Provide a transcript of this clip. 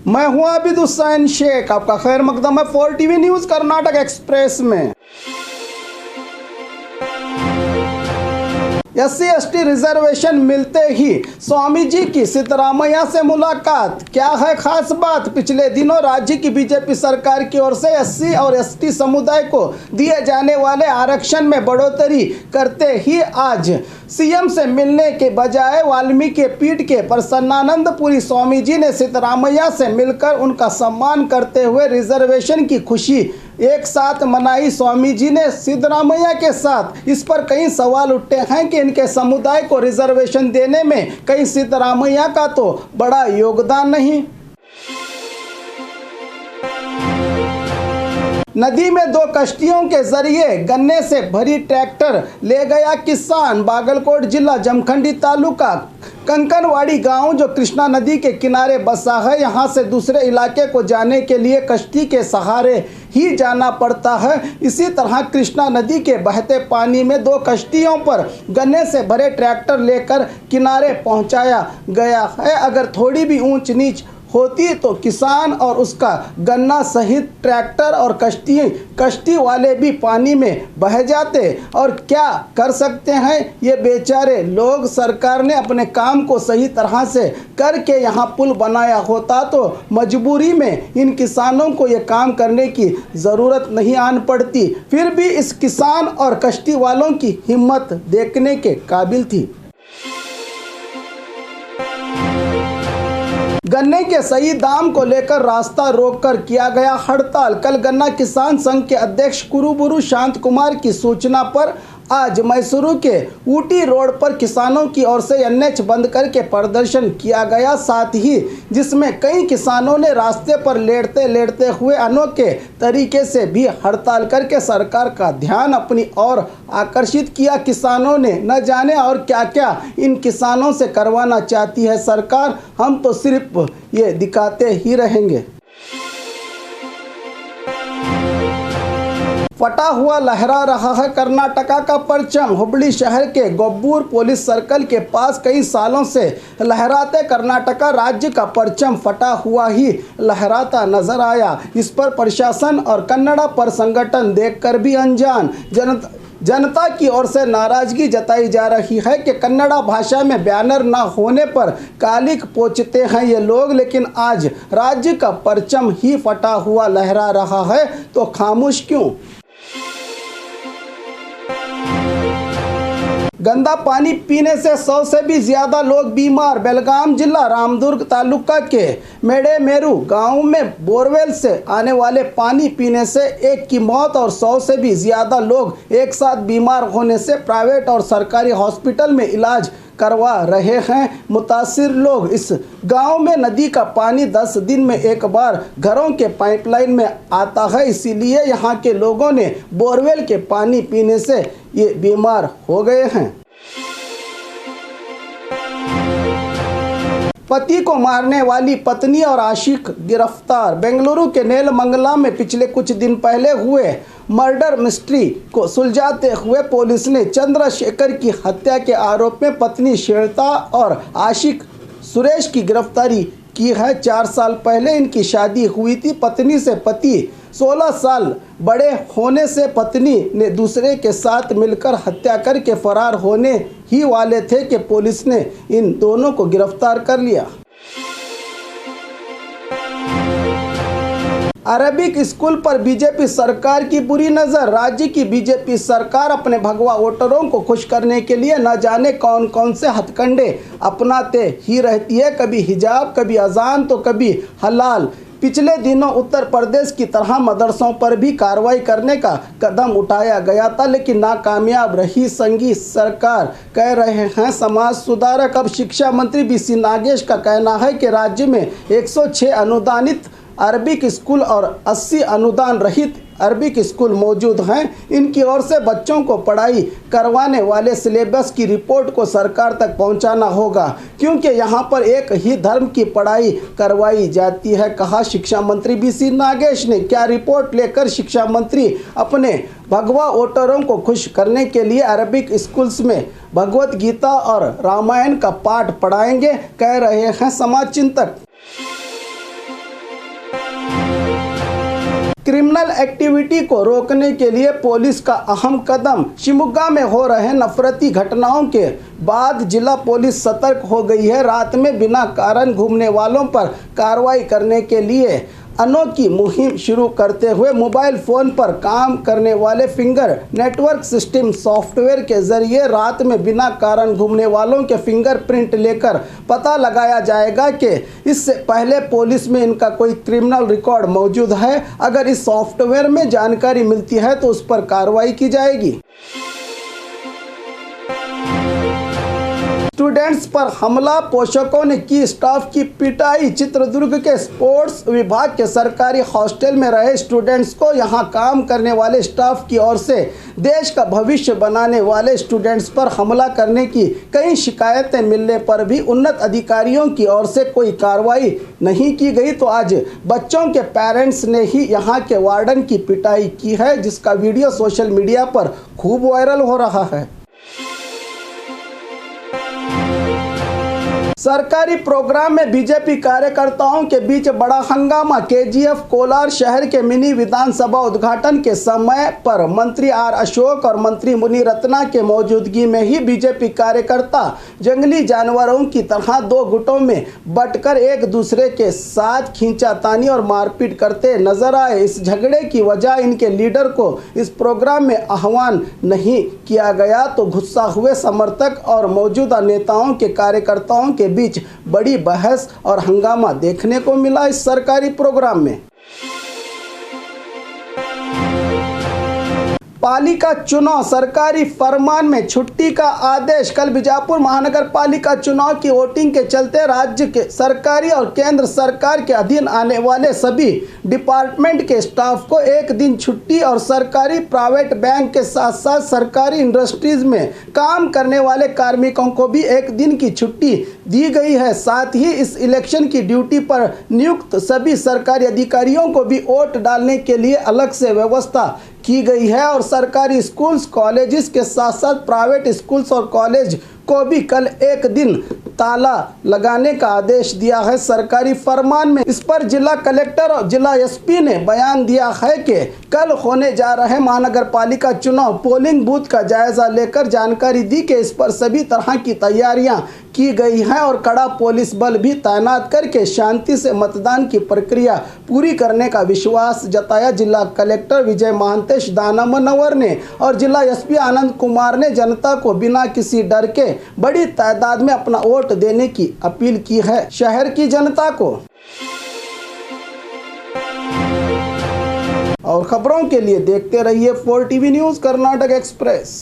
मैं हूं आबिद हुसैन शेख, आपका खैर मकदम है 4 टीवी न्यूज़ कर्नाटक एक्सप्रेस में। SC/ST रिजर्वेशन मिलते ही स्वामी जी की सिद्धरामैया से मुलाकात, क्या है खास बात? पिछले दिनों राज्य की बीजेपी सरकार की ओर से SC और ST समुदाय को दिए जाने वाले आरक्षण में बढ़ोतरी करते ही आज CM से मिलने के बजाय वाल्मीकि पीठ के प्रसन्नानंदपुरी स्वामी जी ने सिद्धरामैया से मिलकर उनका सम्मान करते हुए रिजर्वेशन की खुशी एक साथ मनाई। स्वामी जी ने सिद्धरामैया के साथ इस पर कई सवाल उठे हैं कि इनके समुदाय को रिजर्वेशन देने में कहीं सिद्धरामैया का तो बड़ा योगदान नहीं। नदी में 2 कश्तियों के जरिए गन्ने से भरी ट्रैक्टर ले गया किसान। बागलकोट जिला जमखंडी तालुका कंकनवाड़ी गांव जो कृष्णा नदी के किनारे बसा है, यहां से दूसरे इलाके को जाने के लिए कश्ती के सहारे ही जाना पड़ता है। इसी तरह कृष्णा नदी के बहते पानी में 2 कश्तियों पर गन्ने से भरे ट्रैक्टर लेकर किनारे पहुंचाया गया है। अगर थोड़ी भी ऊंच नीच होती तो किसान और उसका गन्ना सहित ट्रैक्टर और कश्ती वाले भी पानी में बह जाते। और क्या कर सकते हैं ये बेचारे लोग? सरकार ने अपने काम को सही तरह से करके यहाँ पुल बनाया होता तो मजबूरी में इन किसानों को ये काम करने की ज़रूरत नहीं आन पड़ती। फिर भी इस किसान और कश्ती वालों की हिम्मत देखने के काबिल थी। गन्ने के सही दाम को लेकर रास्ता रोककर किया गया हड़ताल। कल गन्ना किसान संघ के अध्यक्ष कुरुबुरु शांत कुमार की सूचना पर आज मैसूरू के ऊटी रोड पर किसानों की ओर से NH बंद करके प्रदर्शन किया गया, साथ ही जिसमें कई किसानों ने रास्ते पर लेटते हुए अनोखे तरीके से भी हड़ताल करके सरकार का ध्यान अपनी ओर आकर्षित किया। किसानों ने न जाने और क्या क्या इन किसानों से करवाना चाहती है सरकार, हम तो सिर्फ ये दिखाते ही रहेंगे। फटा हुआ लहरा रहा है कर्नाटका का परचम। हुबली शहर के गोब्बूर पुलिस सर्कल के पास कई सालों से लहराते कर्नाटका राज्य का परचम फटा हुआ ही लहराता नजर आया। इस पर प्रशासन और कन्नड़ा पर संगठन देखकर भी अनजान। जनता की ओर से नाराजगी जताई जा रही है कि कन्नड़ा भाषा में बैनर न होने पर कालिक पोंछते हैं ये लोग, लेकिन आज राज्य का परचम ही फटा हुआ लहरा रहा है तो खामोश क्यों? गंदा पानी पीने से 100 से भी ज्यादा लोग बीमार। बेलगाम जिला रामदुर्ग तालुका के मेडेमेरू गांव में बोरवेल से आने वाले पानी पीने से एक की मौत और 100 से भी ज्यादा लोग एक साथ बीमार होने से प्राइवेट और सरकारी हॉस्पिटल में इलाज करवा रहे हैं। मुतासिर लोग इस गांव में नदी का पानी 10 दिन में एक बार घरों के पाइपलाइन में आता है, इसीलिए यहां के लोगों ने बोरवेल के पानी पीने से ये बीमार हो गए हैं। पति को मारने वाली पत्नी और आशिक गिरफ्तार। बेंगलुरु के नेलमंगला में पिछले कुछ दिन पहले हुए मर्डर मिस्ट्री को सुलझाते हुए पुलिस ने चंद्रशेखर की हत्या के आरोप में पत्नी श्वेता और आशिक सुरेश की गिरफ्तारी की है। 4 साल पहले इनकी शादी हुई थी। पत्नी से पति 16 साल बड़े होने से पत्नी ने दूसरे के साथ मिलकर हत्या करके फरार होने ही वाले थे कि पुलिस ने इन दोनों को गिरफ्तार कर लिया। अरबिक स्कूल पर बीजेपी सरकार की बुरी नज़र। राज्य की बीजेपी सरकार अपने भगवा वोटरों को खुश करने के लिए न जाने कौन कौन से हथकंडे अपनाते ही रहती है। कभी हिजाब, कभी अजान तो कभी हलाल। पिछले दिनों उत्तर प्रदेश की तरह मदरसों पर भी कार्रवाई करने का कदम उठाया गया था, लेकिन नाकामयाब रही संघी सरकार, कह रहे हैं समाज सुधारक। अब शिक्षा मंत्री BC नागेश का कहना है कि राज्य में 106 अनुदानित अरबिक स्कूल और 80 अनुदान रहित अरबिक स्कूल मौजूद हैं। इनकी ओर से बच्चों को पढ़ाई करवाने वाले सिलेबस की रिपोर्ट को सरकार तक पहुंचाना होगा, क्योंकि यहां पर एक ही धर्म की पढ़ाई करवाई जाती है, कहा शिक्षा मंत्री BC नागेश ने। क्या रिपोर्ट लेकर शिक्षा मंत्री अपने भगवा वोटरों को खुश करने के लिए अरबिक स्कूल्स में भगवत गीता और रामायण का पाठ पढ़ाएंगे, कह रहे हैं समाज चिंतक। क्रिमिनल एक्टिविटी को रोकने के लिए पुलिस का अहम कदम। शिवमोगा में हो रहे नफरती घटनाओं के बाद जिला पुलिस सतर्क हो गई है। रात में बिना कारण घूमने वालों पर कार्रवाई करने के लिए अनोखी मुहिम शुरू करते हुए मोबाइल फ़ोन पर काम करने वाले फिंगर नेटवर्क सिस्टम सॉफ्टवेयर के जरिए रात में बिना कारण घूमने वालों के फिंगरप्रिंट लेकर पता लगाया जाएगा कि इससे पहले पुलिस में इनका कोई क्रिमिनल रिकॉर्ड मौजूद है। अगर इस सॉफ्टवेयर में जानकारी मिलती है तो उस पर कार्रवाई की जाएगी। स्टूडेंट्स पर हमला, पोषकों ने की स्टाफ की पिटाई। चित्रदुर्ग के स्पोर्ट्स विभाग के सरकारी हॉस्टल में रहे स्टूडेंट्स को यहां काम करने वाले स्टाफ की ओर से देश का भविष्य बनाने वाले स्टूडेंट्स पर हमला करने की कई शिकायतें मिलने पर भी उन्नत अधिकारियों की ओर से कोई कार्रवाई नहीं की गई। तो आज बच्चों के पेरेंट्स ने ही यहां के वार्डन की पिटाई की है, जिसका वीडियो सोशल मीडिया पर खूब वायरल हो रहा है। सरकारी प्रोग्राम में बीजेपी कार्यकर्ताओं के बीच बड़ा हंगामा। केजीएफ कोलार शहर के मिनी विधानसभा उद्घाटन के समय पर मंत्री आर अशोक और मंत्री मुनि रत्ना के मौजूदगी में ही बीजेपी कार्यकर्ता जंगली जानवरों की तरह दो गुटों में बंटकर एक दूसरे के साथ खींचातानी और मारपीट करते नजर आए। इस झगड़े की वजह इनके लीडर को इस प्रोग्राम में आह्वान नहीं किया गया तो गुस्सा हुए समर्थक और मौजूदा नेताओं के कार्यकर्ताओं के बीच बड़ी बहस और हंगामा देखने को मिला इस सरकारी प्रोग्राम में। पालिका चुनाव, सरकारी फरमान में छुट्टी का आदेश। कल बीजापुर महानगर पालिका चुनाव की वोटिंग के चलते राज्य के सरकारी और केंद्र सरकार के अधीन आने वाले सभी डिपार्टमेंट के स्टाफ को एक दिन छुट्टी और सरकारी प्राइवेट बैंक के साथ साथ सरकारी इंडस्ट्रीज में काम करने वाले कार्मिकों को भी एक दिन की छुट्टी दी गई है। साथ ही इस इलेक्शन की ड्यूटी पर नियुक्त सभी सरकारी अधिकारियों को भी वोट डालने के लिए अलग से व्यवस्था की गई है और सरकारी स्कूल्स कॉलेजेस के साथ साथ प्राइवेट स्कूल्स और कॉलेज को भी कल एक दिन ताला लगाने का आदेश दिया है सरकारी फरमान में। इस पर जिला कलेक्टर और जिला एसपी ने बयान दिया है कि कल होने जा रहे महानगर पालिका चुनाव पोलिंग बूथ का जायजा लेकर जानकारी दी कि इस पर सभी तरह की तैयारियां की गई हैं और कड़ा पुलिस बल भी तैनात करके शांति से मतदान की प्रक्रिया पूरी करने का विश्वास जताया। जिला कलेक्टर विजय महांतेश दानमनवर ने और जिला एसपी आनंद कुमार ने जनता को बिना किसी डर के बड़ी तादाद में अपना वोट देने की अपील की है शहर की जनता को। और खबरों के लिए देखते रहिए 4 टीवी न्यूज़ कर्नाटक एक्सप्रेस।